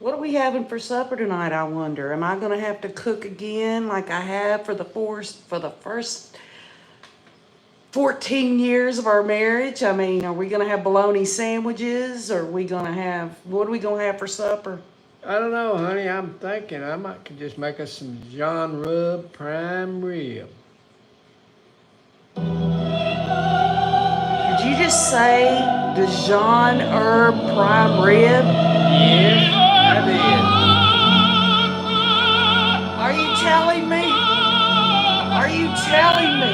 What are we having for supper tonight, I wonder? Am I gonna have to cook again like I have for the first 14 years of our marriage? I mean, are we gonna have bologna sandwiches? Or are we gonna have, what are we gonna have for supper? I don't know, honey. I'm thinking I might could just make us some John Rub prime rib. Did you just say Dijon herb prime rib? Yes, I Are you telling me? Are you telling me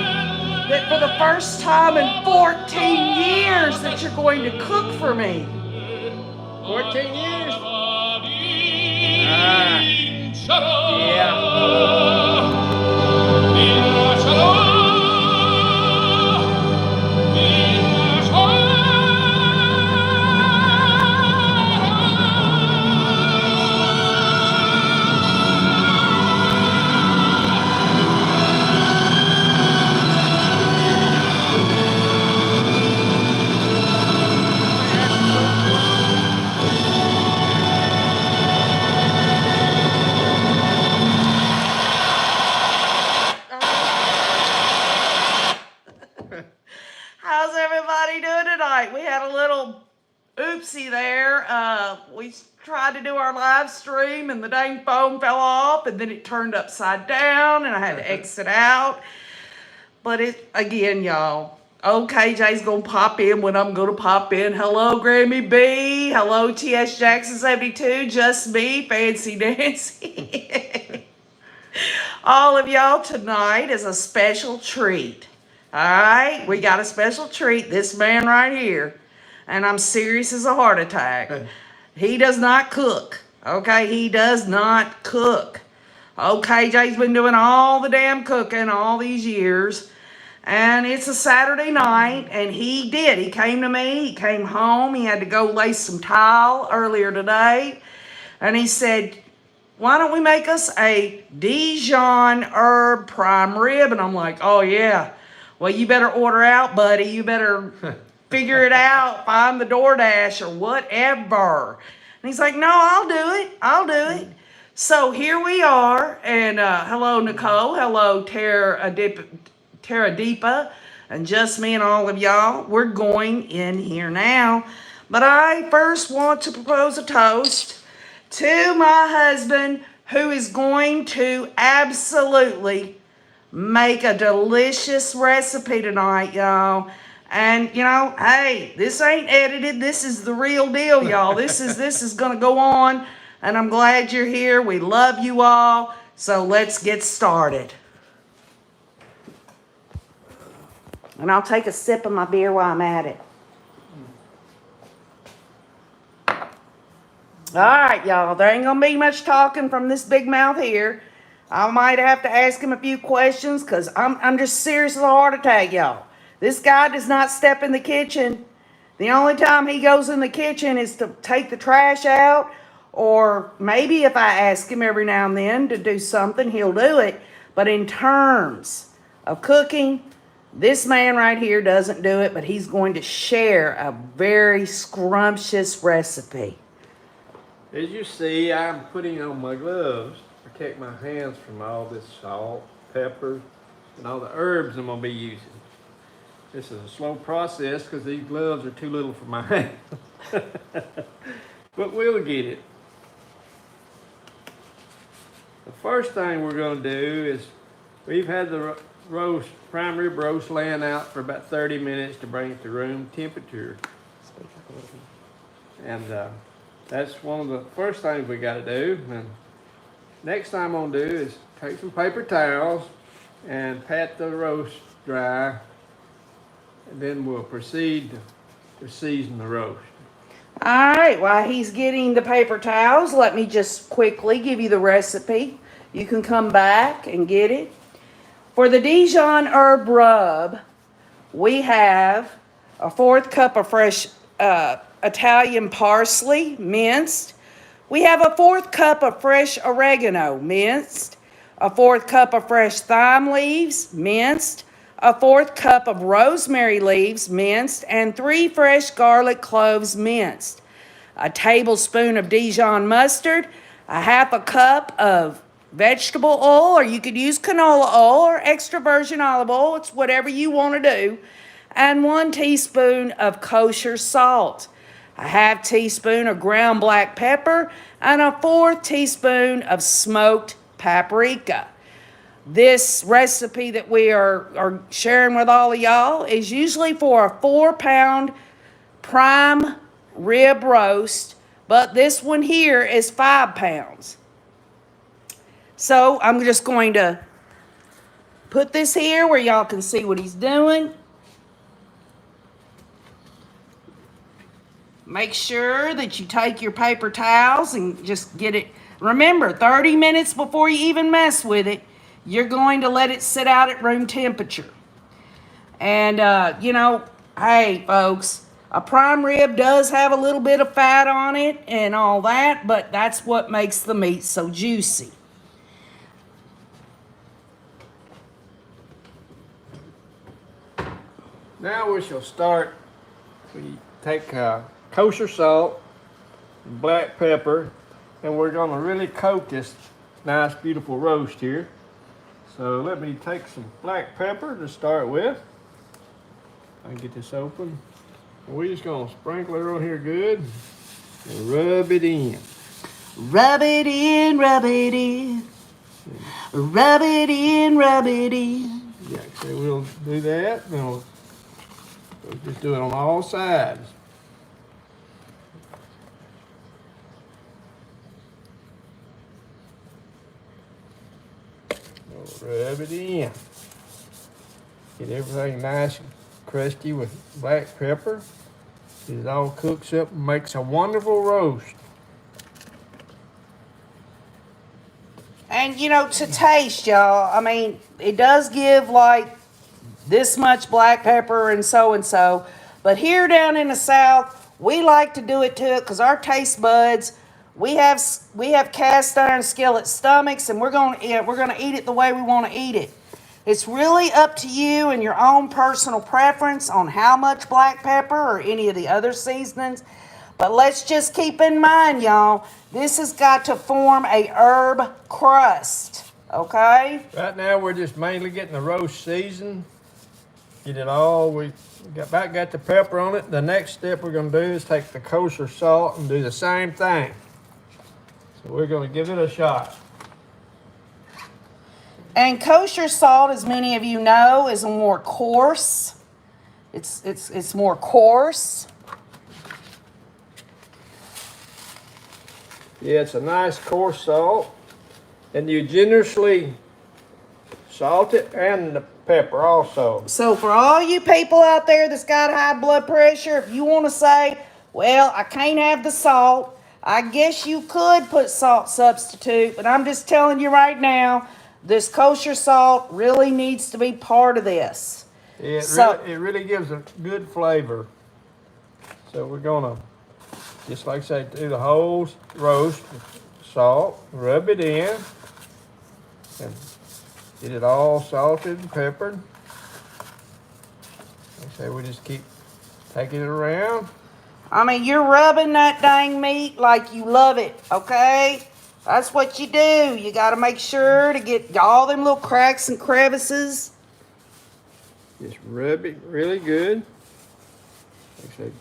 that for the first time in 14 years that you're going to cook for me? did. 14 years? Ah, yeah. How's everybody doing tonight? We had a little oopsie there. We tried to do our live stream and the dang phone fell off and then it turned upside down and I had to exit out. But it, again, y'all, OKJ's gonna pop in when I'm gonna pop in. Hello, Grammy B. Hello, TS Jackson 72. Just me, Fancy Nancy. All of y'all, tonight is a special treat. All right, we got a special treat. This man right here, and I'm serious as a heart attack. He does not cook. Okay, he does not cook. OKJ's been doing all the damn cooking all these years. And it's a Saturday night, and he did. He came to me, he came home, he had to go lay some tile earlier today. And he said, why don't we make us a Dijon herb prime rib? And I'm like, oh yeah. Well, you better order out, buddy. You better figure it out, find the DoorDash or whatever. And he's like, no, I'll do it. I'll do it. So here we are. And hello, Nicole. Hello, Tara Deepa, and just me and all of y'all. We're going in here now. But I first want to propose a toast to my husband, who is going to absolutely make a delicious recipe tonight, y'all. And you know, hey, this ain't edited. This is the real deal, y'all. This is gonna go on, and I'm glad you're here. We love you all. So let's get started. And I'll take a sip of my beer while I'm at it. All right, y'all. There ain't gonna be much talking from this big mouth here. I might have to ask him a few questions because I'm just serious as a heart attack, y'all. This guy does not step in the kitchen. The only time he goes in the kitchen is to take the trash out, or maybe if I ask him every now and then to do something, he'll do it. But in terms of cooking, this man right here doesn't do it, but he's going to share a very scrumptious recipe. As you see, I'm putting on my gloves to protect my hands from all this salt, pepper, and all the herbs I'm going to be using. This is a slow process because these gloves are too little for my hands. But we'll get it. The first thing we're going to do is we've had the prime rib roast laying out for about 30 minutes to bring it to room temperature. And that's one of the first things we got to do. And next thing I'm going to do is take some paper towels and pat the roast dry. And then we'll proceed to season the roast. All right, while he's getting the paper towels, let me just quickly give you the recipe. You can come back and get it. For the Dijon herb rub, we have a 1/4 cup of fresh Italian parsley, minced. We have a 1/4 cup of fresh oregano, minced. A 1/4 cup of fresh thyme leaves, minced. A 1/4 cup of rosemary leaves, minced. And 3 fresh garlic cloves, minced. a tablespoon of Dijon mustard, a half a cup of vegetable oil, or you could use canola oil or extra virgin olive oil. It's whatever you want to do. And 1 teaspoon of kosher salt, a half teaspoon of ground black pepper, and a 1/4 teaspoon of smoked paprika. This recipe that we are sharing with all of y'all is usually for a 4-pound prime rib roast, but this one here is 5 pounds. So I'm just going to put this here where y'all can see what he's doing. Make sure that you take your paper towels and just get it. Remember, 30 minutes before you even mess with it, you're going to let it sit out at room temperature. And, you know, hey, folks, a prime rib does have a little bit of fat on it and all that, but that's what makes the meat so juicy. Now we shall start. We take kosher salt, black pepper, and we're going to really coat this nice, beautiful roast here. So let me take some black pepper to start with. I can get this open. We're just going to sprinkle it on here good and rub it in. Rub it in, rub it in. Rub it in, rub it in. Yeah, so we'll do that. And we'll just do it on all sides. Rub it in. Get everything nice and crusty with black pepper. It all cooks up and makes a wonderful roast. And you know, to taste, y'all, I mean, it does give like this much black pepper and so. But here down in the South, we like to do it to it because our taste buds, we have cast iron skillet stomachs, and we're gonna eat it the way we want to eat it. It's really up to you and your own personal preference on how much black pepper or any of the other seasonings. But let's just keep in mind, y'all, this has got to form a herb crust, okay? Right now we're just mainly getting the roast seasoned. Get it all. We got the pepper on it. The next step we're going to do is take the kosher salt and do the same thing. So we're going to give it a shot. And kosher salt, as many of you know, is more coarse. It's more coarse. Yeah, it's a nice coarse salt. And you generously salt it and the pepper also. So for all you people out there that's got high blood pressure, if you want to say, well, I can't have the salt, I guess you could put salt substitute, but I'm just telling you right now, this kosher salt really needs to be part of this. Yeah, it really gives a good flavor. So we're gonna, just like I say, do the whole roast with salt, rub it in, and get it all salted and peppered. Like I say, we just keep taking it around. I mean, you're rubbing that dang meat like you love it, okay? That's what you do. You got to make sure to get all them little cracks and crevices. Just rub it really good. Like I said,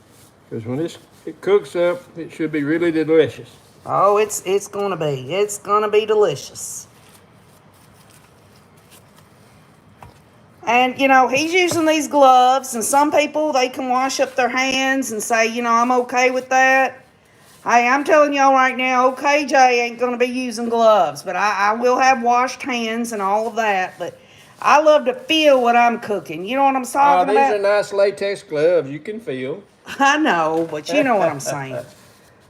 because when it cooks up, it should be really delicious. Oh, it's gonna be. It's gonna be delicious. And, you know, he's using these gloves, and some people, they can wash up their hands and say, you know, I'm okay with that. Hey, I'm telling y'all right now, OKJ ain't going to be using gloves, but I will have washed hands and all of that. But I love to feel what I'm cooking. You know what I'm talking about? These are nice latex gloves. You can feel. I know, but you know what I'm saying.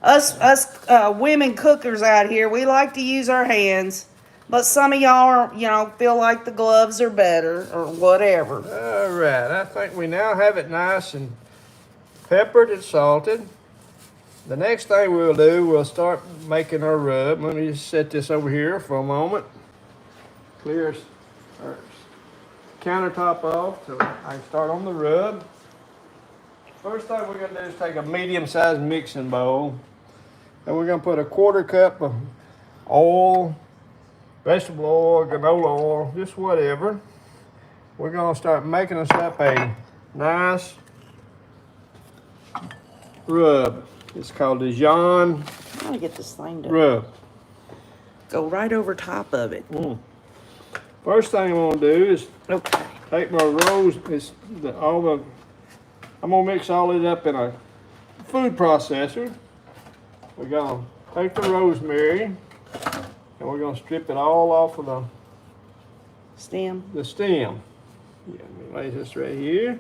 Us women cookers out here, we like to use our hands. But some of y'all are, you know, feel like the gloves are better or whatever. All right, I think we now have it nice and peppered and salted. The next thing we'll do, we'll start making our rub. Let me just set this over here for a moment. Clear our countertop off so I can start on the rub. First thing we're going to do is take a medium-sized mixing bowl And we're gonna put a 1/4 cup of oil, vegetable oil, canola oil, just whatever. We're gonna start making us up a nice rub. It's called Dijon I'm gonna get this thing to rub. go right over top of it. First thing I'm gonna do is Okay. take my rose. I'm gonna mix all it up in a food processor. We're gonna take the rosemary and we're gonna strip it all off of Stem. the stem. Yeah, let me lay this right here,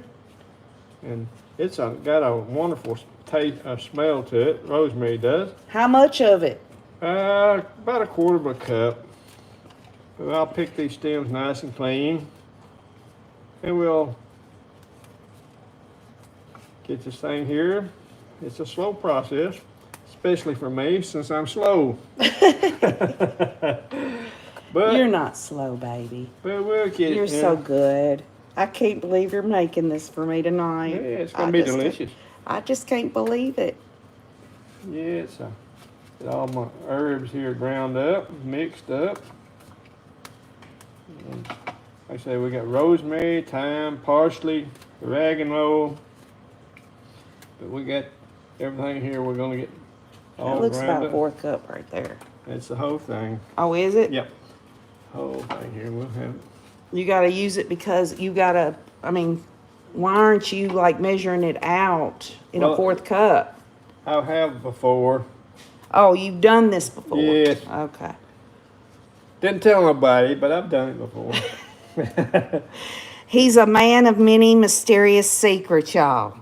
and it's got a wonderful taste, smell to it. Rosemary does. How much of it? About a 1/4 of a cup. And I'll pick these stems nice and clean, and we'll get this thing here. It's a slow process, especially for me since I'm slow. But You're not slow, baby. we'll get You're it. so good. I can't believe you're making this for me Yeah, tonight. it's gonna be delicious. I just can't believe it. Yeah, get all my herbs here ground up, mixed up. And like I say, we got rosemary, thyme, parsley, oregano. But we got everything here. We're gonna get all That looks ground about a up. 4th cup right there. That's the whole thing. Oh, is it? Yep. Whole thing here. We'll have it. You gotta use it because you gotta, I mean, why aren't you like measuring it out in a Well- 4th cup? I have before. Oh, you've done this before? Yes. Okay. Didn't tell nobody, but I've done it before. He's a man of many mysterious secrets, y'all.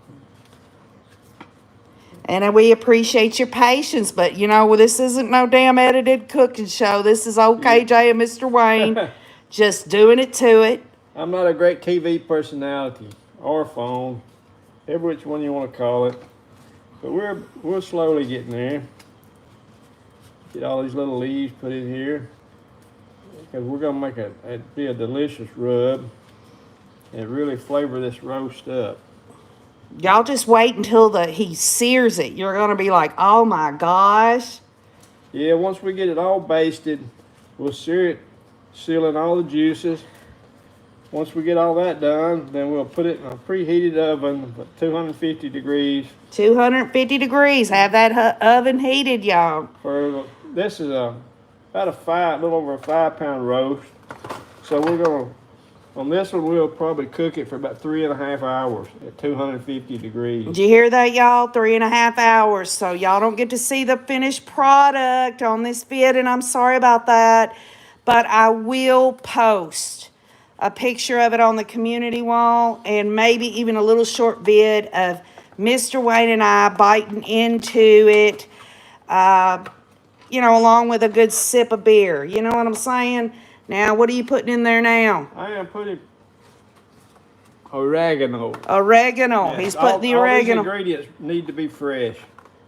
And we appreciate your patience, but you know, this isn't no damn edited cooking show. This is old KJ and Mr. Wayne just doing it to it. I'm not a great TV personality or phone, every which one you want to call it. But we're slowly getting there. Get all these little leaves put in here, because we're gonna make it be a delicious rub and really flavor this roast up. Y'all just wait until he sears it. You're gonna be like, oh my gosh. Yeah, once we get it all basted, we'll sear it, seal in all the juices. Once we get all that done, then we'll put it in a preheated oven at 250 degrees. 250 degrees. Have that oven heated, y'all. This is about a little over a 5-pound roast. So we're gonna, on this one, we'll probably cook it for about 3.5 hours at 250 degrees. Did you hear that, y'all? 3.5 hours. So y'all don't get to see the finished product on this vid, and I'm sorry about that. But I will post a picture of it on the community wall, and maybe even a little short vid of Mr. Wayne and I biting into it, you know, along with a good sip of beer. You know what I'm saying? Now, what are you putting in there now? I am putting oregano. Oregano. Yes, He's putting the all oregano. these ingredients need to be fresh.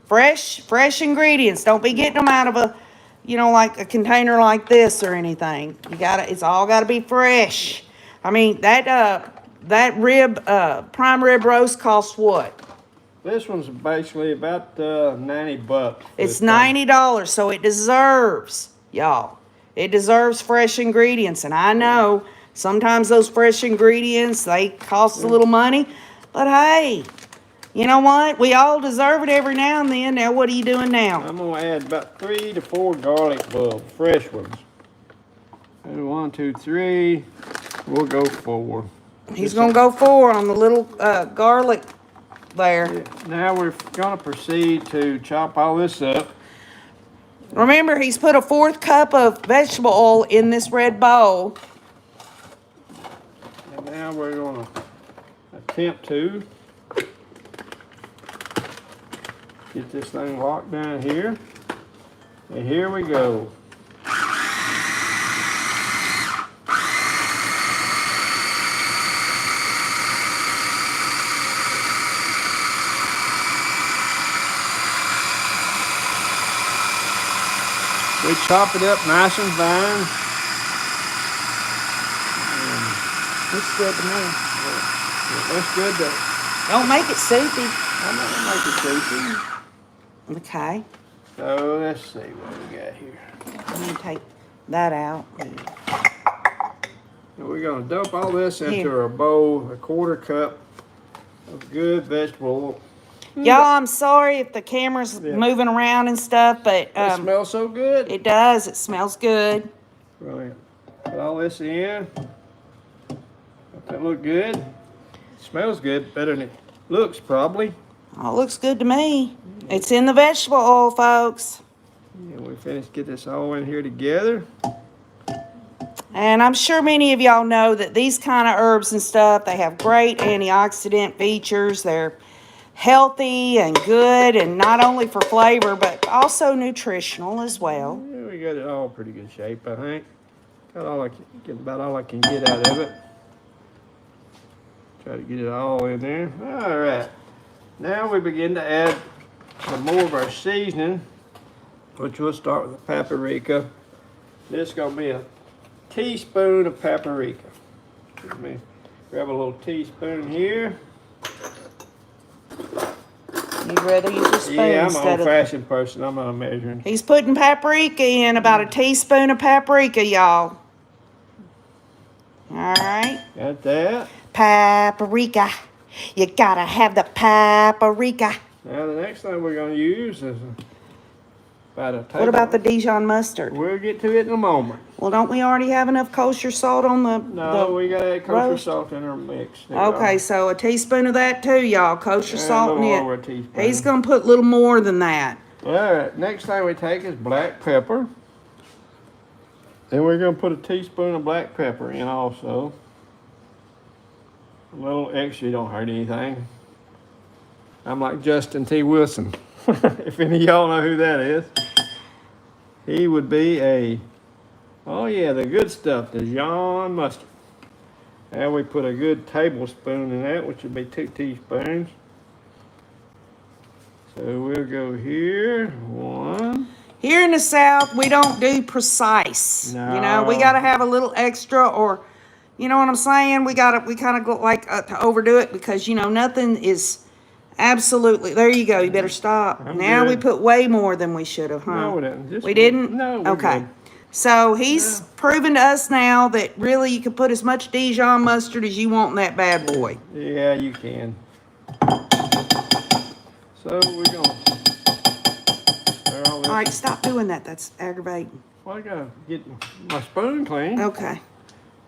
Fresh ingredients. Don't be getting them out of a, you know, like a container like this or anything. It's all gotta be fresh. I mean, that rib, prime rib roast costs what? This one's basically about $90. It's $90, so it deserves, y'all. It deserves fresh ingredients, and I know sometimes those fresh ingredients, they cost a little money, but hey, you know what? We all deserve it every now and then. Now, what are you doing now? I'm gonna add about 3 to 4 garlic bulbs, fresh ones. And 1, 2, 3. We'll go 4. He's gonna go 4 on the little garlic there. Now we're gonna proceed to chop all this up. Remember, he's put a 4th cup of vegetable oil in this red bowl. And now we're gonna attempt to get this thing locked down here. And here we go. We chop it up nice and fine. Looks good to me. That's good though. Don't make it soupy. I'm not gonna make it soupy. Okay. So let's see what we got here. Let me take that out. And we're gonna dump all this into Here. a bowl, a 1/4 cup of good vegetable oil. Y'all, I'm sorry if the camera's Yeah. moving around and stuff, but It smells so good. it does. It smells good. Right. Put all this in. Don't that look good? It smells good, better than it looks probably. Oh, it looks good to me. It's in the vegetable oil, folks. And we finished get this all in here together. And I'm sure many of y'all know that these kind of herbs and stuff, they have great antioxidant features. They're healthy and good, and not only for flavor, but also nutritional as well. Yeah, we got it all pretty good shape, I think. Got all I can get, about all I can get out of it. Try to get it all in there. All right. Now we begin to add some more of our seasoning, which we'll start with the paprika. This is gonna be a teaspoon of paprika. Let me grab a little teaspoon here. You'd rather use a spoon Yeah, I'm an instead of... old-fashioned person. I'm not measuring. He's putting paprika in, about a teaspoon of paprika, y'all. All right. Got that. Paprika. You gotta have the paprika. Now the next thing we're gonna use is about a table. What about the Dijon mustard? We'll get to it in a moment. Well, don't we already have enough kosher salt on the... No, we got to add kosher roast? salt in our mix. Okay, so a teaspoon of that too, y'all. Kosher salt in a little over a it. teaspoon. He's gonna put a little more than that. All right, next thing we take is black pepper. Then we're gonna put a teaspoon of black pepper in also. A little extra don't hurt anything. I'm like Justin T. Wilson. If any of y'all know who that is. He would be oh yeah, the good stuff, the Dijon mustard. And we put a good tablespoon in that, which would be 2 teaspoons. So we'll go here, 1. Here in the South, we don't do precise. You know, we No. gotta have a little extra, or, you know what I'm saying? We kind of go like to overdo it, because, you know, nothing is absolutely. There you go. You better stop. I'm Now we good. put way more than we should have, huh? No, we didn't. Just We didn't? No, we're Okay. good. So he's proven to us now that really you can put as much Dijon mustard as you want in that bad boy. Yeah, you can. So we're gonna stir all this. All right, stop doing that. That's aggravating. Well, I gotta get my spoon clean. Okay.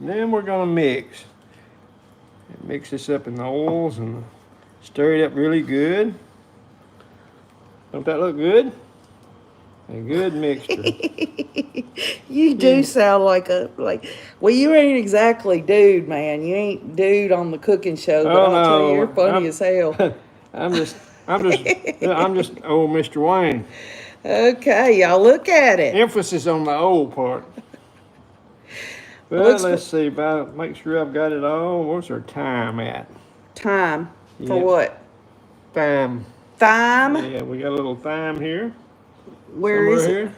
And then we're gonna mix. Mix this up in the oils and stir it up really good. Don't that look good? A good mixture. You do sound like well, you ain't exactly dude, man. You ain't dude on the cooking show, but Oh, I'll tell you, no. you're funny I'm- as hell. I'm just old Mr. Wayne. Okay, y'all look at it. Emphasis on the old part. Well, Looks- let's see about make sure I've got it all. Where's our thyme at? Time for Yeah. what? Thyme. Thyme? Yeah, we got a little thyme here. Where Somewhere is it? here.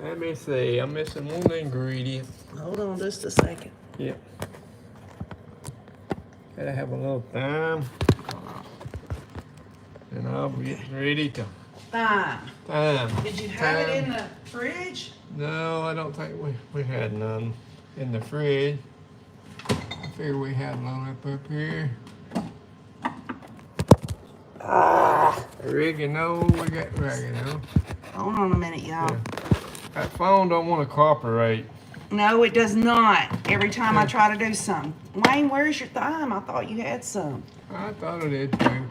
Let me see. I'm missing one ingredient. Hold on just a second. Yep. Gotta have a little thyme. And I'll be getting ready to Thyme. thyme. Did you have it in the fridge? No, I don't think we had none in the fridge. I figured we had one up here. Oregano, we got oregano. Hold on a minute, y'all. Yeah. That phone don't want to cooperate. No, it does not. Every time I try to do something. Wayne, where's your thyme? I thought you had some. I thought it did too.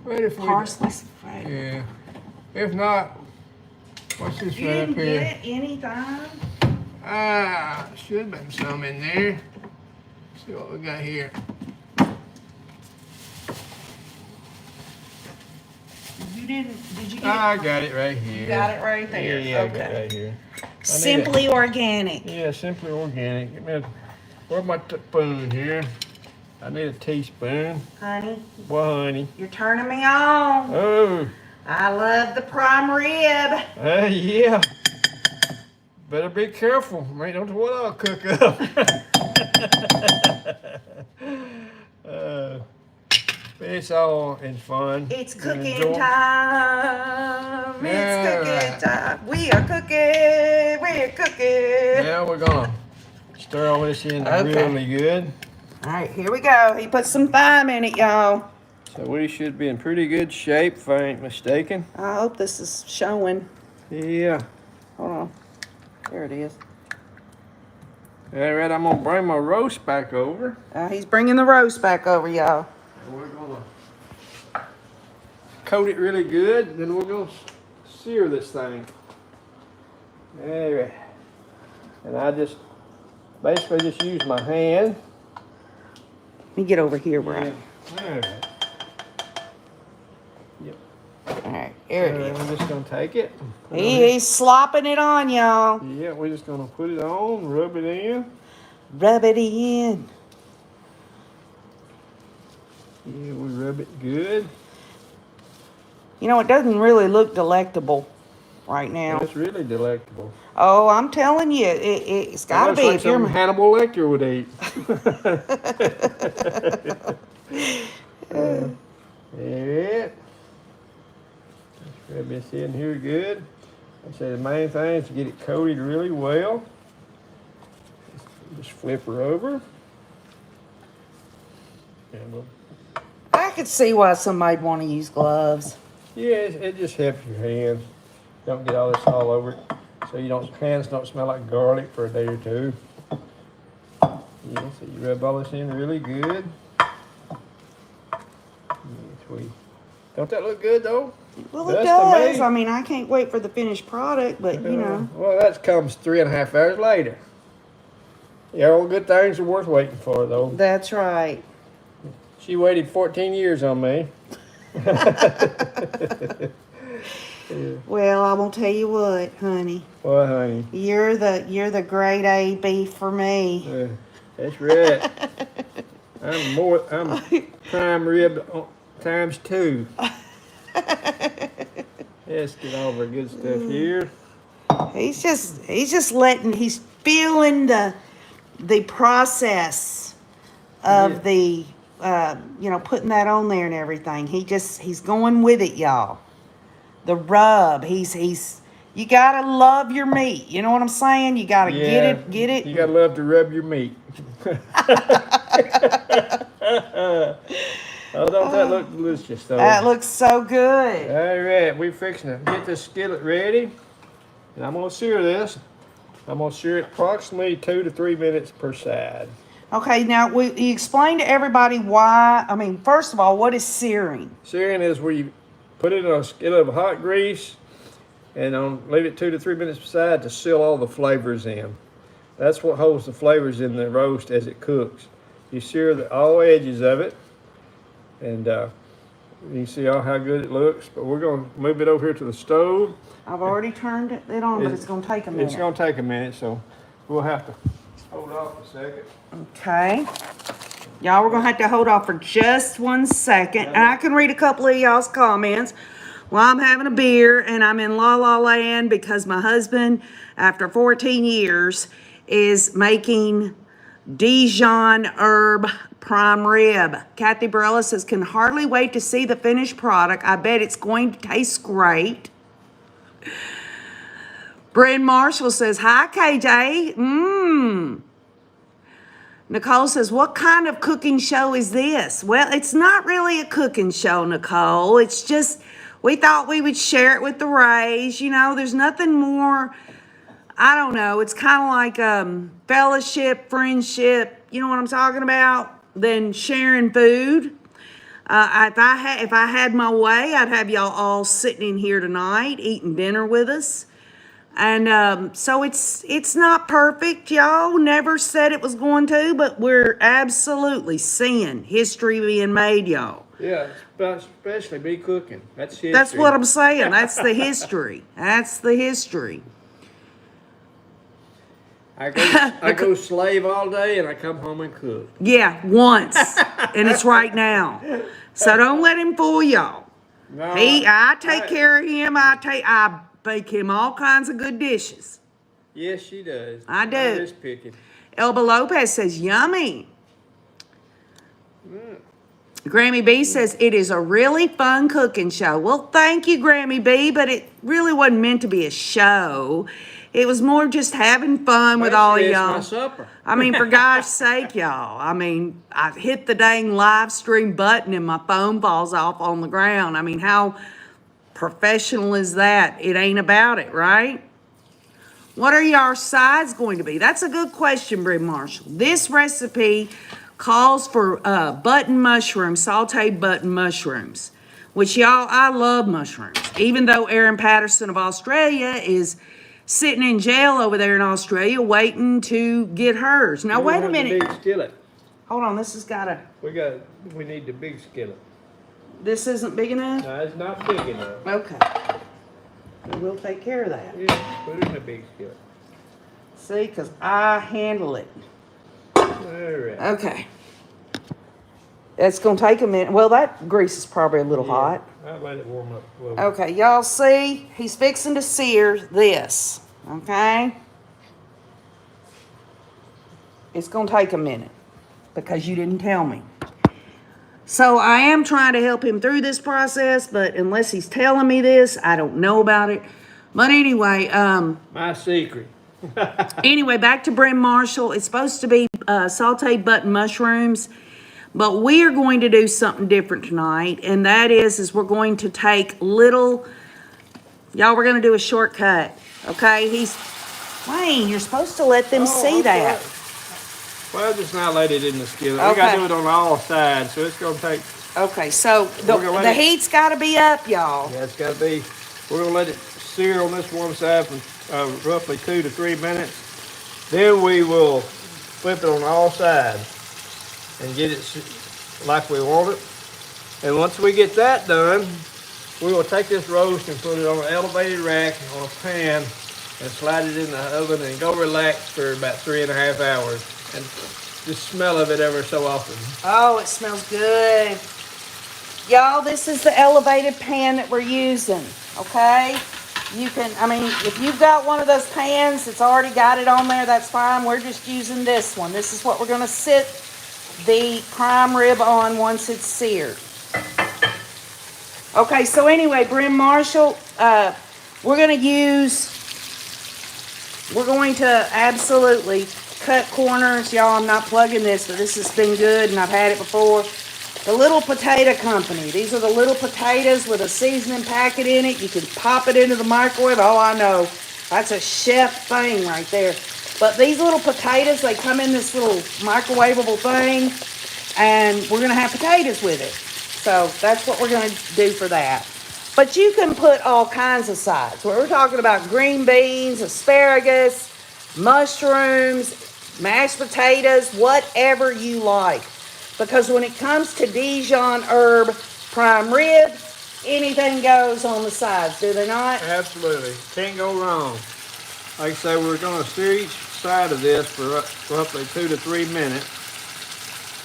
But if we, Parsley. yeah. If not, what's this You right up didn't here? get any thyme? Should have been some in there. See what we got here. You didn't. Did you get I got it right here. You got it right there. Yeah, I Okay. got it right here. Simply organic. Yeah, simply organic. Give me where's my spoon here? I need a teaspoon. Honey, Well, honey. you're turning me on. Oh, I love the prime rib. yeah. Better be careful. Mate, don't know what I'll cook up. It's all in fun. It's and cooking enjoy- time. It's Yeah. cooking time. We are cooking. We're cooking. Now we're gonna stir all this in Okay. really good. All right, here we go. He put some thyme in it, y'all. So we should be in pretty good shape if I ain't mistaken. I hope this is showing. Yeah. Hold on. There it is. All right, I'm gonna bring my roast back over. He's bringing the roast back over, y'all. And we're gonna coat it really good. Then we're gonna sear this thing. All right. And I just basically just use my hand. Let me get over here, Brian. All right. All right, there it is. I'm just gonna take it. He's slopping it on, y'all. Yeah, we're just gonna put it on, rub it in. Rub it in. Yeah, we rub it good. You know, it doesn't really look delectable right now. It's really delectable. Oh, I'm telling you, it's got to Looks be. like If you're something Hannibal Lecter would eat. Yeah. Let's rub this in here good. I say the main thing is to get it coated really well. Just flip her over. And we'll, I could see why somebody'd want to use gloves. yeah, it just helps your hands. Don't get all this all over it. So you don't, hands don't smell like garlic for a day or two. Yeah, so you rub all this in really good. Sweet. Don't that look good though? Well, it That's does. the main- I mean, I can't wait for the finished product, but you know. Well, that comes 3.5 hours later. Yeah, all good things are worth waiting for though. That's right. She waited 14 years on me. Well, I won't tell you what, honey. Well, honey, You're the grade A beef for me. that's right. I'm prime rib times 2. Let's get all of our good stuff here. He's he's feeling the process of the putting that on there and everything. He's going with it, y'all. The rub. You gotta love your meat. You know what I'm saying? You gotta get it. You gotta love to rub your meat. Oh, don't that look delicious though? That looks so good. All right, we're fixing to get this skillet ready. And I'm gonna sear this. I'm gonna sear it approximately 2 to 3 minutes per side. Okay, now you explain to everybody why. I mean, first of all, what is searing? Searing is where you put it in a skillet of hot grease and leave it 2 to 3 minutes per side to seal all the flavors in. That's what holds the flavors in the roast as it cooks. You sear all edges of it, and you can see how good it looks. But we're going to move it over here to the stove. I've already turned it on, but it's going to take a minute. It's going to take a minute, so we'll have to hold off a second. Okay. Y'all, we're going to have to hold off for just 1 second. And I can read a couple of y'all's comments while I'm having a beer and I'm in La La Land because my husband, after 14 years, is making Dijon herb prime rib. Kathy Barella says, can hardly wait to see the finished product. I bet it's going to taste great. Bryn Marshall says, hi, KJ. Nicole says, what kind of cooking show is this? Well, it's not really a cooking show, Nicole. It's just, we thought we would share it with the Rays. You know, there's nothing more, I don't know. It's kind of like fellowship, friendship, you know what I'm talking about, than sharing food. If I had my way, I'd have y'all all sitting in here tonight eating dinner with us. And so it's not perfect, y'all. Never said it was going to, but we're absolutely seeing history being made, y'all. Yeah, especially be cooking. That's history. That's what I'm saying. That's the history. That's the history. I go slave all day and I come home and cook. Yeah, once. And it's right now. So don't let him fool y'all. No, I take care of him. I bake him all kinds of good dishes. Yes, she does. I do. I'm just picking. Elba Lopez says, yummy. Grammy B says it is a really fun cooking show. Well, thank you, Grammy B, but it really wasn't meant to be a show. It was more just having fun with all of Basically, it's y'all. my supper. I mean, for gosh sake, y'all. I mean, I hit the dang live stream button and my phone falls off on the ground. I mean, how professional is that? It ain't about it, right? What are your sides going to be? That's a good question, Brie Marshall. This recipe calls for button mushrooms, sauteed button mushrooms, which y'all, I love mushrooms. Even though Erin Patterson of Australia is sitting in jail over there in Australia waiting to get hers. Now, We wait don't a have the minute. big skillet. Hold on, this has got to, We need the big skillet. this isn't big enough? No, it's not big enough. Okay. We'll take care of that. Yeah, put it in the big skillet. See, because I handle it. All right. Okay. It's going to take a minute. Well, that grease is probably a little hot. I'll let it warm up a little bit. Okay, y'all see? He's fixing to sear this. Okay? It's going to take a minute because you didn't tell me. So I am trying to help him through this process, but unless he's telling me this, I don't know about it. But anyway, My secret. anyway, back to Brim Marshall. It's supposed to be sauteed button mushrooms, but we are going to do something different tonight, and that is we're going to take little, y'all, we're going to do a shortcut, okay? Wayne, you're supposed to let them see that. Well, just not let it in the skillet. We gotta do it on all sides, so it's gonna take. Okay, so We're gonna let the it- heat's got to be up, y'all. Yeah, it's gotta be. We're gonna let it sear on this one side for roughly 2 to 3 minutes. Then we will flip it on all sides and get it like we want it. And once we get that done, we will take this roast and put it on an elevated rack on a pan and slide it in the oven and go relax for about 3.5 hours. And just smell of it ever so often. Oh, it smells good. Y'all, this is the elevated pan that we're using, okay? You can, I mean, if you've got one of those pans that's already got it on there, that's fine. We're just using this one. This is what we're gonna sit the prime rib on once it's seared. Okay, so anyway, Brim Marshall, we're going to absolutely cut corners. Y'all, I'm not plugging this, but this has been good and I've had it before. The Little Potato Company. These are the little potatoes with a seasoning packet in it. You can pop it into the microwave. Oh, I know. That's a chef thing right there. But these little potatoes, they come in this little microwavable thing, and we're going to have potatoes with it. So that's what we're going to do for that. But you can put all kinds of sides. We're talking about green beans, asparagus, mushrooms, mashed potatoes, whatever you like. Because when it comes to Dijon herb prime rib, anything goes on the sides, do they not? Absolutely. Can't go wrong. Like I say, we're going to sear each side of this for roughly 2 to 3 minutes.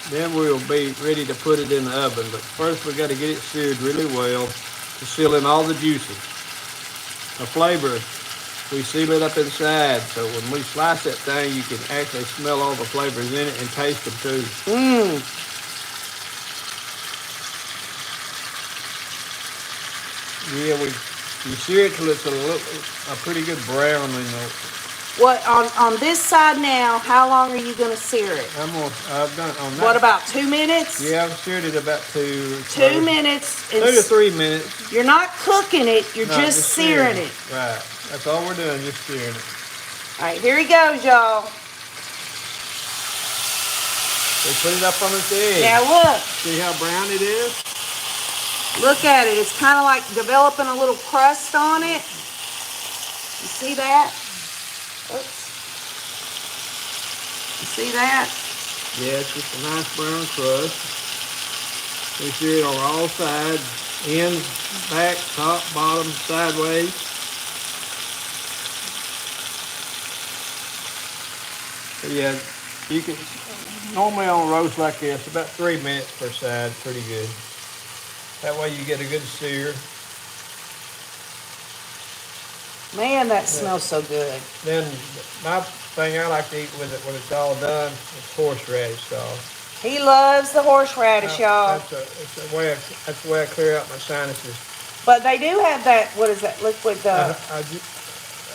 Then we'll be ready to put it in the oven. But first we've got to get it seared really well to seal in all the juices. The flavor, we seal it up inside. So when we slice that thing, you can actually smell all the flavors in it and taste them too. Yeah, we sear it till it's a pretty good brown in the. What on this side now, how long are you gonna sear it? I've done it on that. What, about 2 minutes? Yeah, I've seared it about 2 minutes. 2 to 3 minutes. You're not cooking it, you're No, just searing it. Right. That's all we're doing, just searing it. All right, here he goes, y'all. We put it up on its edge. Now look, See how brown it is? look at it. It's kind of like developing a little crust on it. You see that? Oops. You see that? Yeah, it's just a nice brown crust. We sear it on all sides, ends, back, top, bottom, sideways. But yeah, you can, normally on a roast like this, about 3 minutes per side, pretty good. That way you get a good sear. Man, that smells so good. Then my thing I like to eat with it when it's all done is horseradish sauce. He loves the horseradish, y'all. That's the way I clear out my sinuses. But they do have that, what is that, liquid,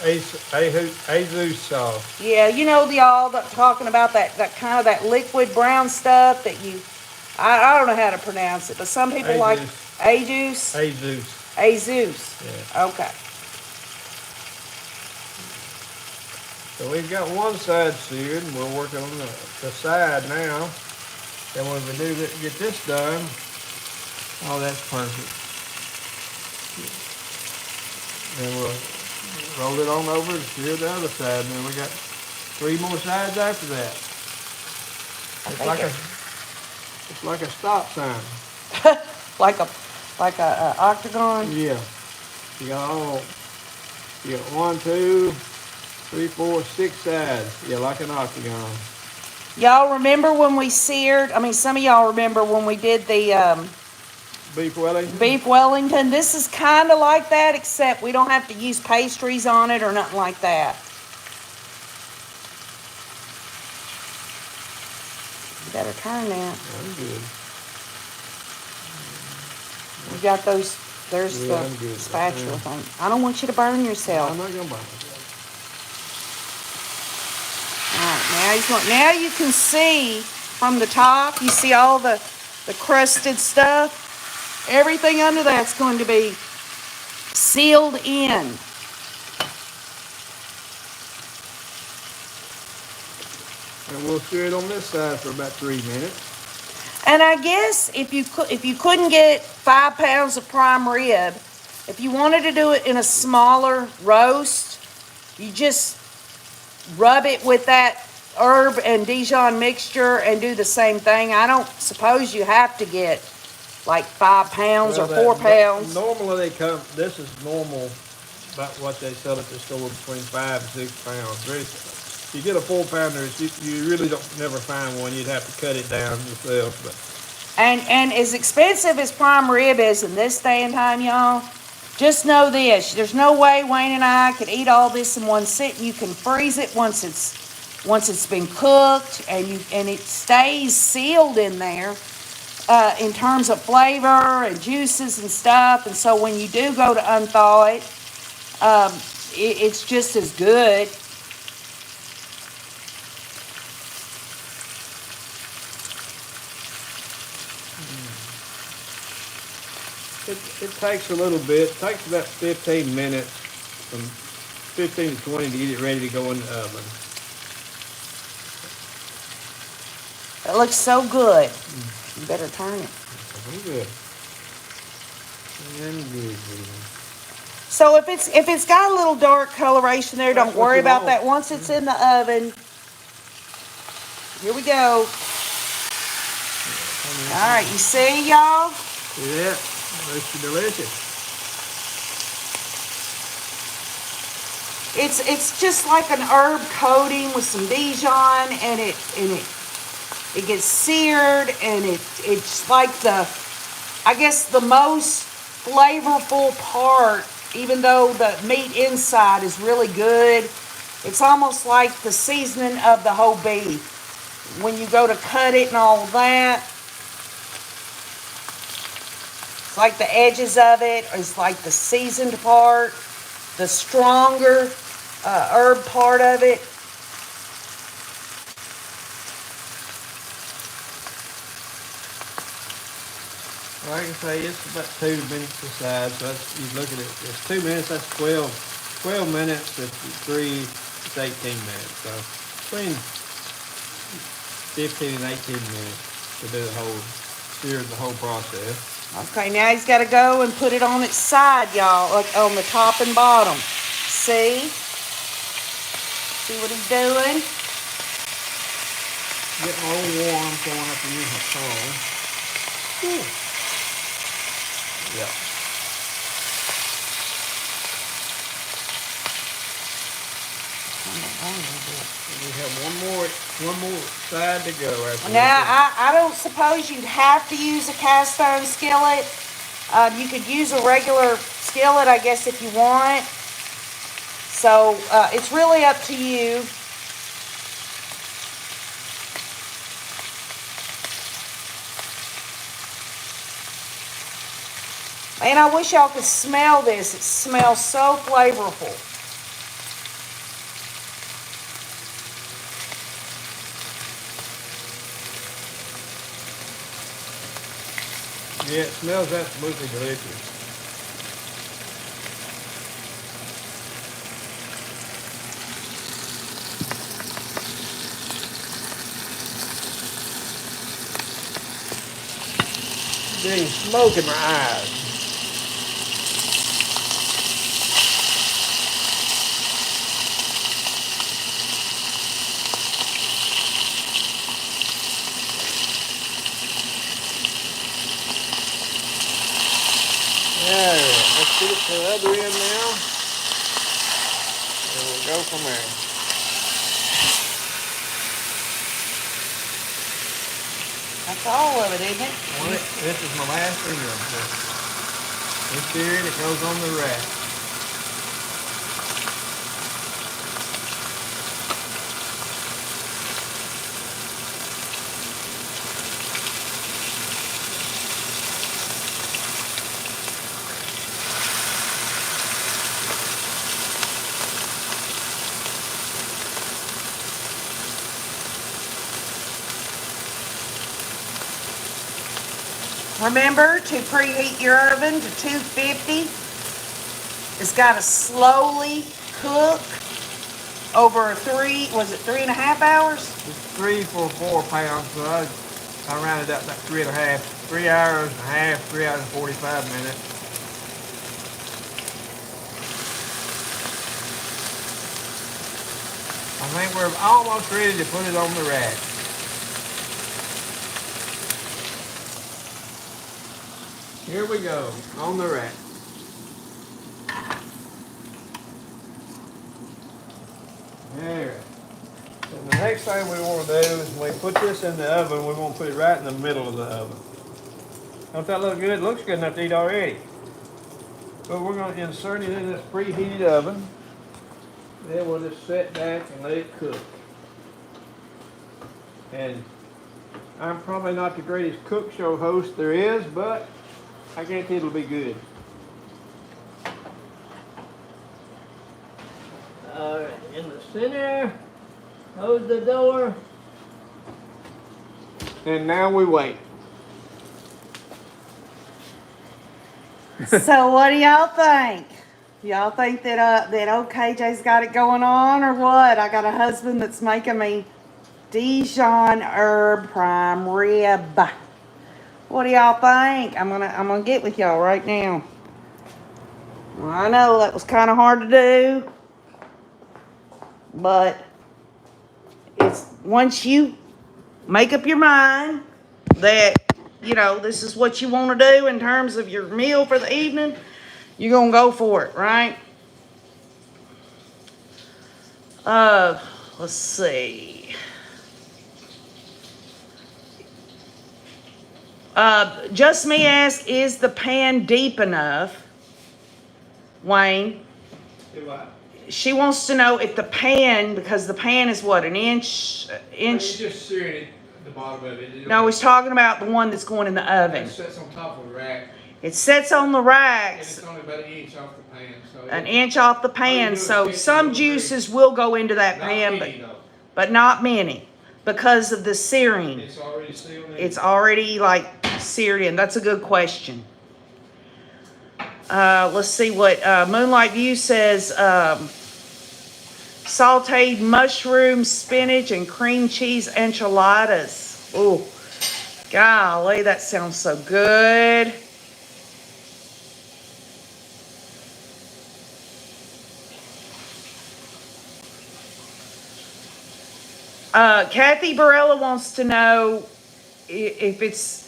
Azus sauce. yeah, you know, y'all talking about that kind of that liquid brown stuff that I don't know how to pronounce it, but some people like Azus. Azus. Yeah. Okay. So we've got one side seared, and we're working on the side now. And when we do get this done, oh, that's perfect. Then we'll roll it on over and sear the other side, and then we got 3 more sides after that. It's like a stop sign. like a octagon. Yeah. You got 1, 2, 3, 4, 6 sides. Yeah, like an octagon. Y'all remember when we seared? I mean, some of y'all remember when we did the Beef Wellington. beef Wellington. This is kind of like that, except we don't have to use pastries on it or nothing like that. You better turn that. I'm good. You got those. There's Yeah, the I'm good. spatula Yeah. thing. I don't want you to burn yourself. I'm not gonna buy it. All right, now you can see from the top. You see all the crusted stuff. Everything under that's going to be sealed in. And we'll sear it on this side for about 3 minutes. And I guess if you couldn't get 5 pounds of prime rib, if you wanted to do it in a smaller roast, you just rub it with that herb and Dijon mixture and do the same thing. I don't suppose you have to get like 5 pounds or 4 pounds. Normally they come. This is normal. About what they sell at the store, between 5 and 6 pounds. If you get a 4 pounder, you really don't never find one. You'd have to cut it down yourself. But And as expensive as prime rib is in this day and time, y'all, just know this: there's no way Wayne and I could eat all this in one sitting. You can freeze it once it's been cooked, and it stays sealed in there in terms of flavor and juices and stuff. And so when you do go to unthaw it, it's just as good. it takes a little bit. It takes about 15 minutes, from 15 to 20, to get it ready to go in the oven. It looks so good. You better turn it. I'm good. I'm good. So if it's got a little dark coloration there, don't That's what worry you about want. that. Once it's in the oven, here we go. All right, you see, y'all? See that? Looks delicious. It's just like an herb coating with some Dijon, and it gets seared, and it's like I guess the most flavorful part. Even though the meat inside is really good, it's almost like the seasoning of the whole beef. When you go to cut it and all that, it's like the edges of it is like the seasoned part, the stronger herb part of it. Like I say, it's about 2 minutes a side, so you look at it, it's 2 minutes, that's 12 minutes, it's 3, it's 18 minutes, so between 15 and 18 minutes to do sear the whole process. Okay, now he's got to go and put it on its side, y'all, like on the top and bottom. See what he's doing? Getting a little warm, so I won't have to use my phone. Yeah. We have one more side to go after Now, this. I don't suppose you'd have to use a cast iron skillet. You could use a regular skillet, I guess, if you want. So it's really up to you. And I wish y'all could smell this. It smells so flavorful. Yeah, it smells absolutely delicious. Getting smoke in my eyes. There, let's get it to the other end now, and we'll go from there. That's all of it, isn't it? This is my last finger. This here, it goes on the rack. Remember to preheat your oven to 250. It's got to slowly cook over 3.5 hours? It's 3 for 4 pounds, so I rounded up like 3.5, 3 hours and a half, 3 hours and 45 minutes. I think we're almost ready to put it on the rack. Here we go, on the rack. There. So the next thing we want to do is when we put this in the oven, we want to put it right in the middle of the oven. Don't that look good? It looks good enough to eat already. But we're going to insert it in this preheated oven. Then we'll just sit back and let it cook. And I'm probably not the greatest cook show host there is, but I guarantee it'll be good. Alright, in the center, close the door. And now we wait. So what do y'all think? Y'all think that OKJ's got it going on or what? I got a husband that's making me Dijon herb prime rib. What do y'all think? I'm gonna get with y'all right now. Well, I know that was kind of hard to do, but it's once you make up your mind that this is what you want to do in terms of your meal for the evening, you're gonna go for it, right? Let's see. Just me ask, is the pan deep enough? Wayne? She wants to know if the pan, because the pan is what, an inch? It's just searing it at the bottom of it. No, he's talking about the one that's going in the oven. It sits on top of the rack. It sits on the And racks. it's only about an inch off the pan. So An inch off the pan, so some juices will go into that pan, but not many, because of the searing. It's already sealed in. It's already like seared in. That's a good question. Let's see what Moonlight View says. Sauteed mushrooms, spinach, and cream cheese enchiladas. Ooh, golly, that sounds so good. Kathy Barella wants to know if it's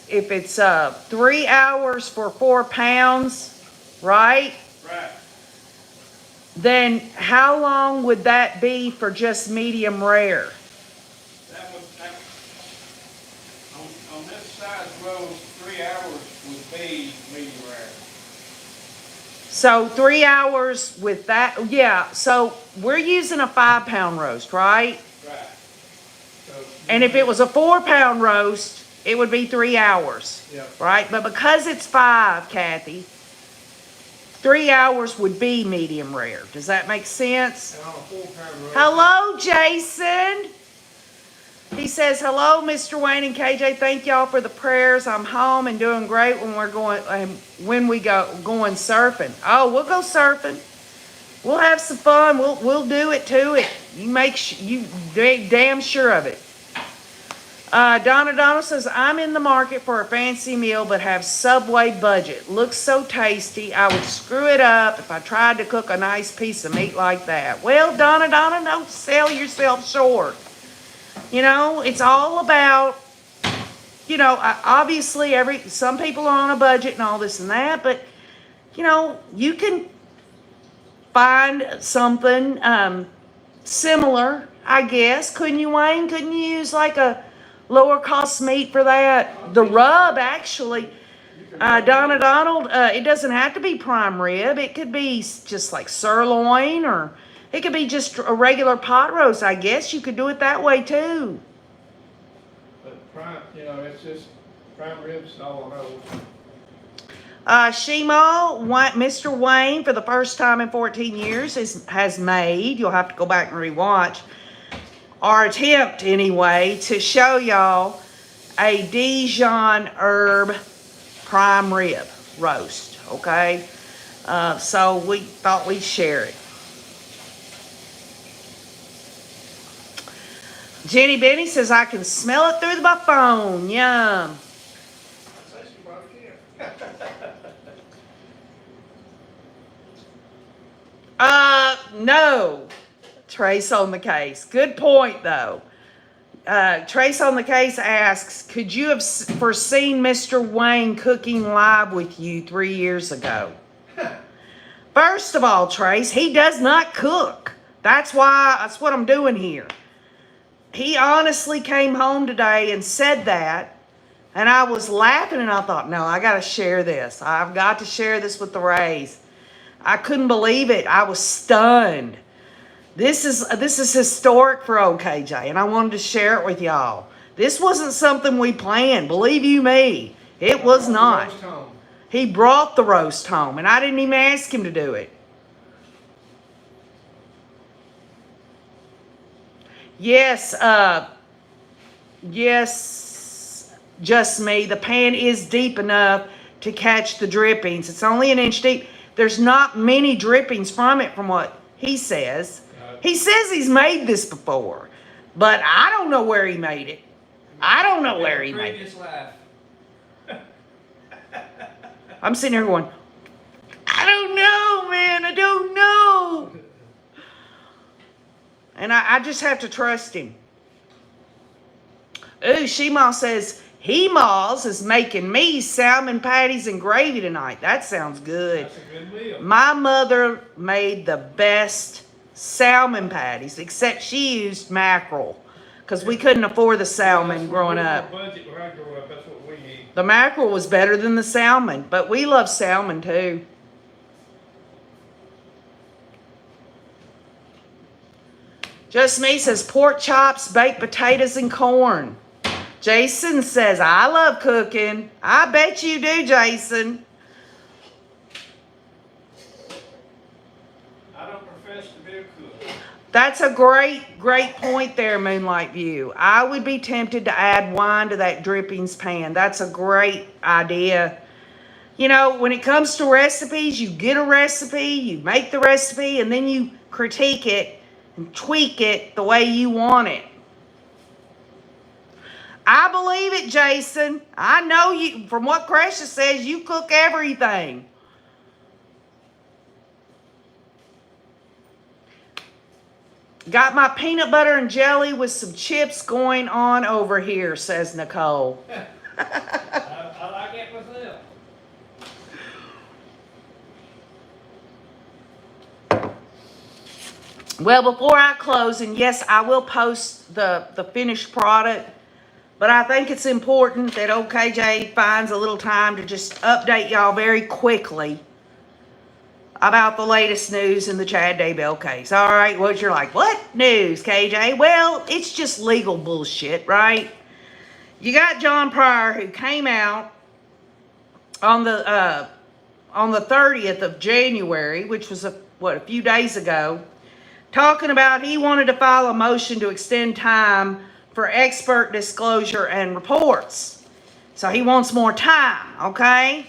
3 hours for 4 pounds, right? Right. Then how long would that be for just medium rare? That on this size roll, 3 hours would be medium rare. So 3 hours with that, yeah. So we're using a 5 pound roast, right? Right. So, And if it was a 4 pound roast, it would be 3 hours, Yep. right? But because it's 5, Kathy, 3 hours would be medium rare. Does that make sense? And on a full-time roast. Hello, Jason. He says, hello, Mr. Wayne and KJ. Thank y'all for the prayers. I'm home and doing great when we go going surfing. Oh, we'll go surfing. We'll have some fun. We'll do it to it. You damn sure of it. Donna says, I'm in the market for a fancy meal but have Subway budget. Looks so tasty. I would screw it up if I tried to cook a nice piece of meat like that. Well, Donna, don't sell yourself short. You know, it's all about, you know, obviously some people are on a budget and all this and that, but, you know, you can find something similar, I guess. Couldn't you, Wayne? Couldn't you use like a lower cost meat for that? The rub, actually. Donna Donald, it doesn't have to be prime rib. It could be just like sirloin, or it could be just a regular pot roast. I guess you could do it that way too. But prime, you know, it's just prime ribs and all I know. Shimo, Mr. Wayne, for the first time in 14 years, has made, you'll have to go back and rewatch, or attempt anyway, to show y'all a Dijon herb prime rib roast, okay? So we thought we'd share it. Jenny Benny says, I can smell it through my phone. Yum. No. Trace on the case. Good point, though. Trace on the case asks, could you have foreseen Mr. Wayne cooking live with you 3 years ago? First of all, Trace, he does not cook. That's what I'm doing here. He honestly came home today and said that, and I was laughing, and I thought, no, I got to share this. I've got to share this with the Rays. I couldn't believe it. I was stunned. This is historic for OKJ, and I wanted to share it with y'all. This wasn't something we planned. Believe you me, it was not. He brought the roast home, and I didn't even ask him to do it. Yes, just me. The pan is deep enough to catch the drippings. It's only an inch deep. There's not many drippings from it, from what he says. He says he's made this before, but I don't know where he made it. I don't know where he made it. I'm sitting here going, I don't know, man. I don't know. And I just have to trust him. Ooh, Shema says, He-Malls is making me salmon patties and gravy tonight. That sounds good. That's a good meal. My mother made the best salmon patties, except she used mackerel, because we couldn't afford the salmon growing up. Budget when I grew up, that's what we eat. The mackerel was better than the salmon, but we love salmon too. Just Me says pork chops, baked potatoes, and corn. Jason says, I love cooking. I bet you do, Jason. I don't profess to be a cook. That's a great point there, Moonlight View. I would be tempted to add wine to that drippings pan. That's a great idea. You know, when it comes to recipes, you get a recipe, you make the recipe, and then you critique it and tweak it the way you want it. I believe it, Jason. I know you, from what Cresha says, you cook everything. Got my peanut butter and jelly with some chips going on over here, says Nicole. I like it myself. Well, before I close, and yes, I will post the finished product, but I think it's important that OKJ finds a little time to just update y'all very quickly about the latest news in the Chad Daybell case. All right, what you're like, what news, KJ? Well, it's just legal bullshit, right? You got John Pryor, who came out on the on the 30th of January, which was a few days ago, talking about he wanted to file a motion to extend time for expert disclosure and reports. So he wants more time, okay?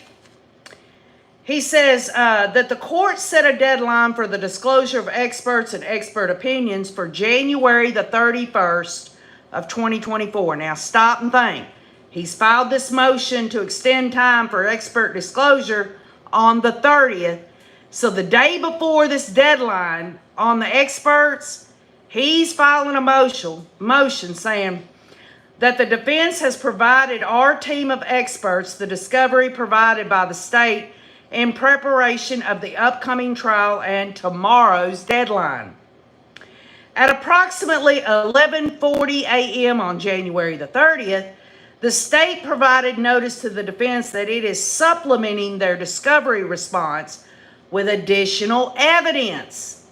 He says that the court set a deadline for the disclosure of experts and expert opinions for January the 31st of 2024. Now stop and think. He's filed this motion to extend time for expert disclosure on the 30th. So the day before this deadline on the experts, he's filing a motion saying that the defense has provided our team of experts the discovery provided by the state in preparation of the upcoming trial and tomorrow's deadline. At approximately 11:40 a.m. on January the 30th, the state provided notice to the defense that it is supplementing their discovery response with additional evidence.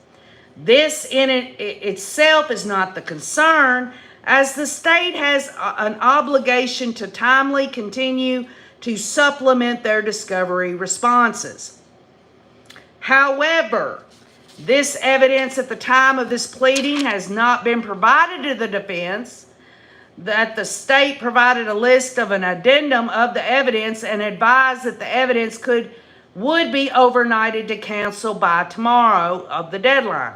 This in itself is not the concern, as the state has an obligation to timely continue to supplement their discovery responses. However, this evidence at the time of this pleading has not been provided to the defense, that the state provided a list of an addendum of the evidence and advised that the evidence would be overnighted to counsel by tomorrow of the deadline.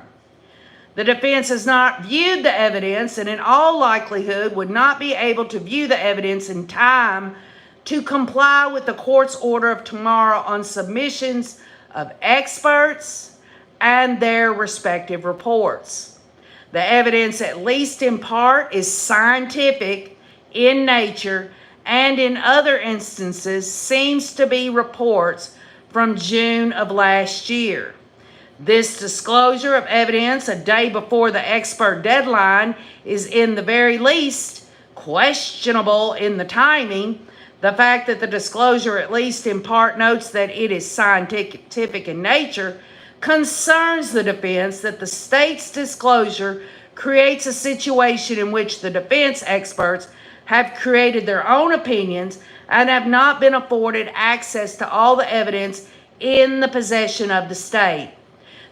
The defense has not viewed the evidence and in all likelihood would not be able to view the evidence in time to comply with the court's order of tomorrow on submissions of experts and their respective reports. The evidence, at least in part, is scientific in nature and in other instances seems to be reports from June of last year. This disclosure of evidence a day before the expert deadline is in the very least questionable in the timing. The fact that the disclosure, at least in part, notes that it is scientific in nature concerns the defense that the state's disclosure creates a situation in which the defense experts have created their own opinions and have not been afforded access to all the evidence in the possession of the state.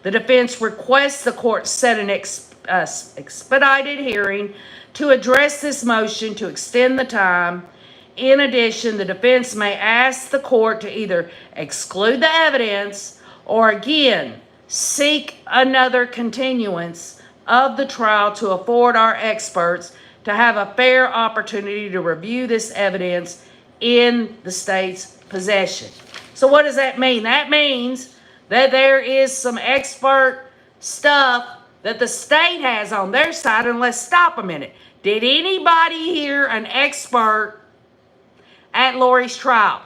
The defense requests the court set an expedited hearing to address this motion to extend the time. In addition, the defense may ask the court to either exclude the evidence or again seek another continuance of the trial to afford our experts to have a fair opportunity to review this evidence in the state's possession. So what does that mean? That means that there is some expert stuff that the state has on their side. And let's stop a minute. Did anybody hear an expert at Lori's trial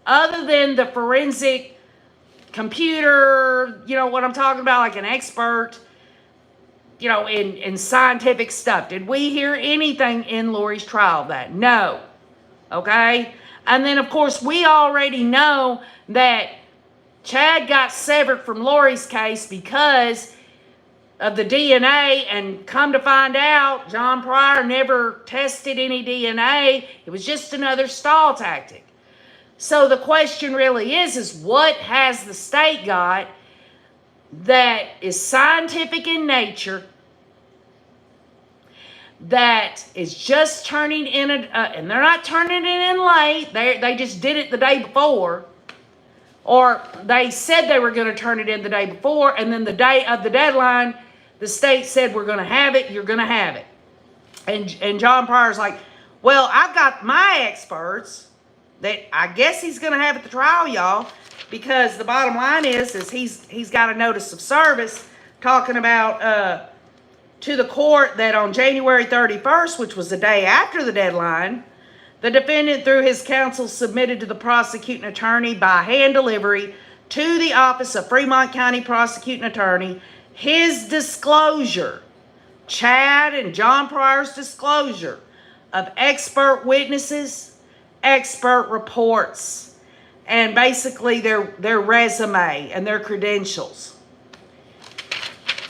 other than the forensic computer, you know what I'm talking about, like an expert, you know, in scientific stuff? Did we hear anything in Lori's trial of that? No. Okay? And then, of course, we already know that Chad got severed from Lori's case because of the DNA, and come to find out, John Pryor never tested any DNA. It was just another stall tactic. So the question really is what has the state got that is scientific in nature, that is just turning in, and they're not turning it in late, they just did it the day before, or they said they were going to turn it in the day before, and then the day of the deadline, the state said, we're going to have it, you're going to have it. And John Pryor's like, well, I've got my experts that I guess he's going to have at the trial, y'all, because the bottom line is he's got a notice of service talking about to the court that on January 31st, which was the day after the deadline, the defendant, through his counsel, submitted to the prosecuting attorney by hand delivery to the office of Fremont County Prosecuting Attorney his disclosure, Chad and John Pryor's disclosure of expert witnesses, expert reports, and basically their resume and their credentials.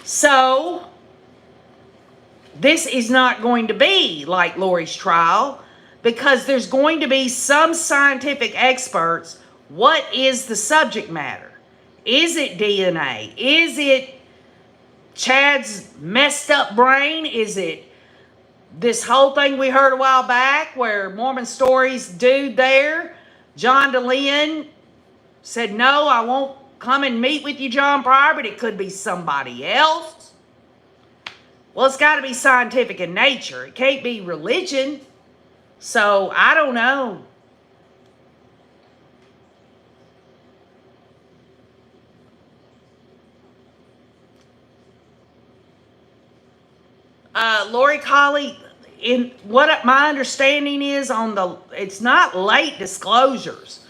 So this is not going to be like Lori's trial, because there's going to be some scientific experts What is the subject matter? Is it DNA? Is it Chad's messed up brain? Is it this whole thing we heard a while back where Mormon Stories dude there, John DeLeon, said, no, I won't come and meet with you, John Pryor, but it could be somebody else. Well, it's got to be scientific in nature. It can't be religion. So, I don't know. Lori Colley, in what my understanding is it's not late disclosures.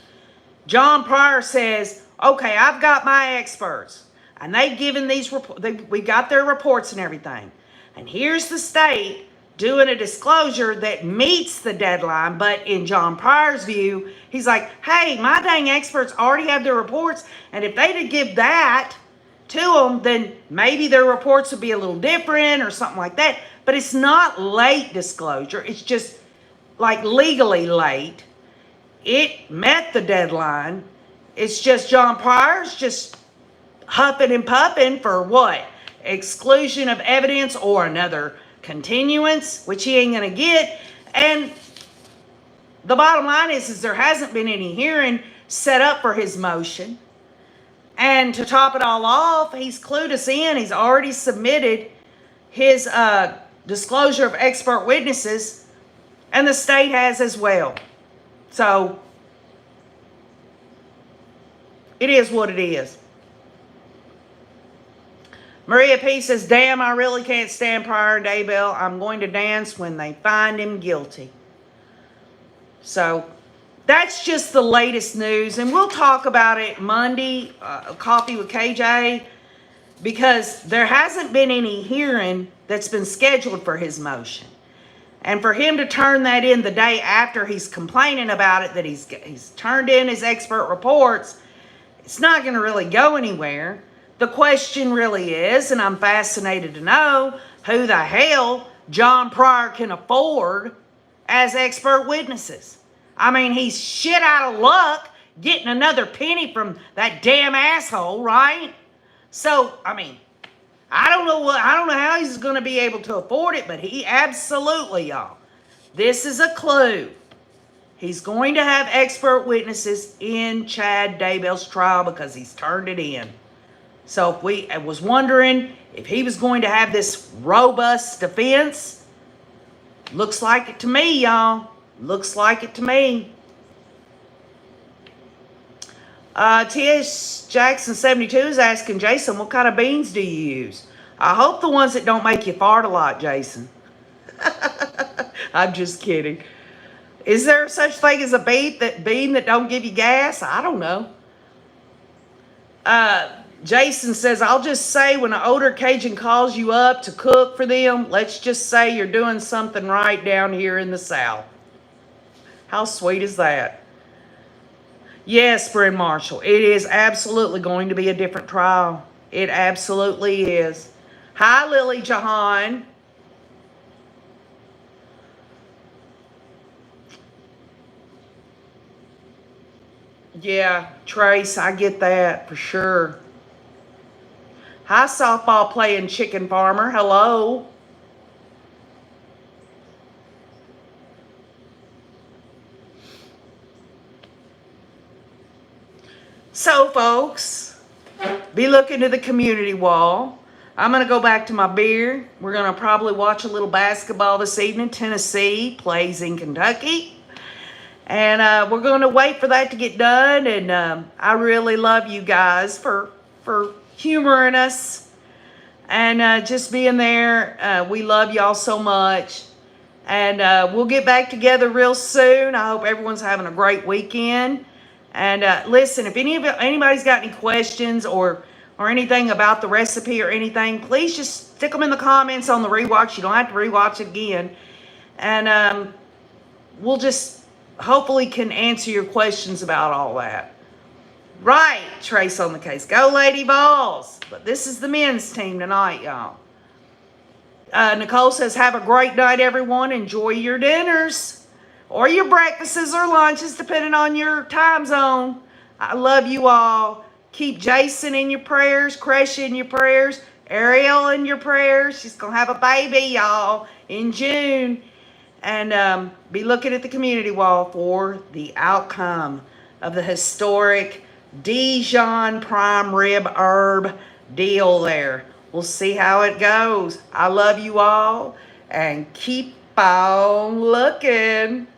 John Pryor says, okay, I've got my experts, and they've given these reports, we got their reports and everything. And here's the state doing a disclosure that meets the deadline, but in John Pryor's view, he's like, hey, my dang experts already have their reports, and if they did give that to them, then maybe their reports would be a little different or something like that. But it's not late disclosure. It's just like legally late. It met the deadline. It's just John Pryor's just huffing and puffing for what? Exclusion of evidence or another continuance, which he ain't going to get. And the bottom line is there hasn't been any hearing set up for his motion. And to top it all off, he's clued us in. He's already submitted his disclosure of expert witnesses, and the state has as well. So, it is what it is. Maria P. says, damn, I really can't stand Pryor and Daybell. I'm going to dance when they find him guilty. So, that's just the latest news, and we'll talk about it Monday, Coffee with KJ, because there hasn't been any hearing that's been scheduled for his motion. And for him to turn that in the day after he's complaining about it, that he's turned in his expert reports, it's not going to really go anywhere. The question really is, and I'm fascinated to know, who the hell John Pryor can afford as expert witnesses. I mean, he's shit out of luck getting another penny from that damn asshole, right? So, I mean, I don't know how he's going to be able to afford it, but he absolutely, y'all. This is a clue. He's going to have expert witnesses in Chad Daybell's trial because he's turned it in. So I was wondering if he was going to have this robust defense. Looks like it to me, y'all. Looks like it to me. T.S. Jackson 72 is asking Jason, what kind of beans do you use? I hope the ones that don't make you fart a lot, Jason. I'm just kidding. Is there such thing as a bean that don't give you gas? I don't know. Jason says, I'll just say when an older Cajun calls you up to cook for them, let's just say you're doing something right down here in the South. How sweet is that? Yes, Bryn Marshall, it is absolutely going to be a different trial. It absolutely is. Hi, Lily Jahan. Yeah, Trace, I get that for sure. Hi, softball playing chicken farmer. Hello. So, folks, be looking to the community wall. I'm going to go back to my beer. We're going to probably watch a little basketball this evening. Tennessee plays in Kentucky. And we're going to wait for that to get done. And I really love you guys for humoring us and just being there. We love y'all so much. And we'll get back together real soon. I hope everyone's having a great weekend. And listen, if anybody's got any questions or anything about the recipe or anything, please just stick them in the comments on the rewatch. You don't have to rewatch it again. And we'll just hopefully can answer your questions about all that. Right, Trace on the case. Go Lady Vols. But this is the men's team tonight, y'all. Nicole says, have a great night, everyone. Enjoy your dinners. Or your breakfasts or lunches, depending on your time zone. I love you all. Keep Jason in your prayers, Cresha in your prayers, Ariel in your prayers. She's going to have a baby, y'all, in June. And be looking at the community wall for the outcome of the historic Dijon prime rib herb deal there. We'll see how it goes. I love you all and keep on looking.